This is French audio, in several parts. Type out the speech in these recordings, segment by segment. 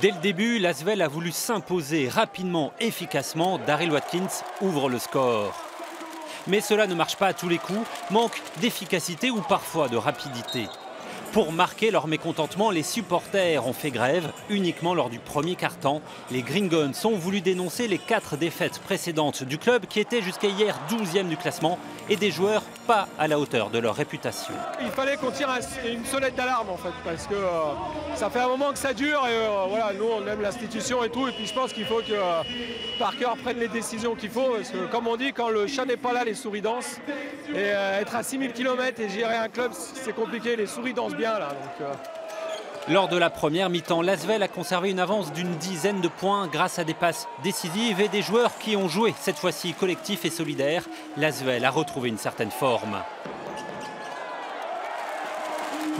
Dès le début, l'Asvel a voulu s'imposer rapidement, efficacement. Daryl Watkins ouvre le score. Mais cela ne marche pas à tous les coups, manque d'efficacité ou parfois de rapidité. Pour marquer leur mécontentement, les supporters ont fait grève uniquement lors du premier quart-temps. Les Green Guns ont voulu dénoncer les 4 défaites précédentes du club qui était jusqu'à hier 12e du classement et des joueurs pas à la hauteur de leur réputation. Il fallait qu'on tire une sonnette d'alarme en fait parce que ça fait un moment que ça dure et voilà, nous on aime l'institution et tout et puis je pense qu'il faut que Parker prenne les décisions qu'il faut parce que comme on dit, quand le chat n'est pas là, les souris dansent et être à 6000 km et gérer un club c'est compliqué, les souris dansent bien là. Lors de la première mi-temps, l'Asvel a conservé une avance d'une dizaine de points grâce à des passes décisives et des joueurs qui ont joué, cette fois-ci collectif et solidaire. L'Asvel a retrouvé une certaine forme.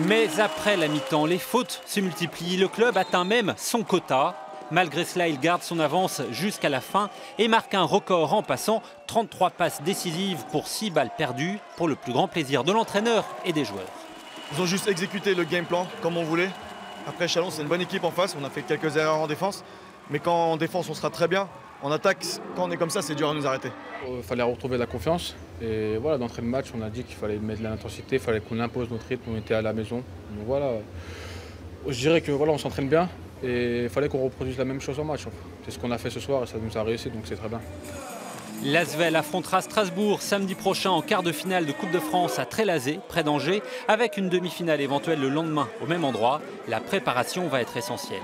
Mais après la mi-temps, les fautes se multiplient. Le club atteint même son quota. Malgré cela, il garde son avance jusqu'à la fin et marque un record en passant 33 passes décisives pour 6 balles perdues, pour le plus grand plaisir de l'entraîneur et des joueurs. Ils ont juste exécuté le game plan comme on voulait. Après Chalon, c'est une bonne équipe en face, on a fait quelques erreurs en défense. Mais quand en défense, on sera très bien. En attaque, quand on est comme ça, c'est dur à nous arrêter. Il fallait retrouver la confiance. Et voilà, d'entrée de match, on a dit qu'il fallait mettre de l'intensité, il fallait qu'on impose notre rythme, on était à la maison. Donc voilà, je dirais que voilà, on s'entraîne bien et il fallait qu'on reproduise la même chose en match. C'est ce qu'on a fait ce soir et ça nous a réussi, donc c'est très bien. L'Asvel affrontera Strasbourg samedi prochain en quart de finale de Coupe de France à Trélazé, près d'Angers, avec une demi-finale éventuelle le lendemain au même endroit. La préparation va être essentielle.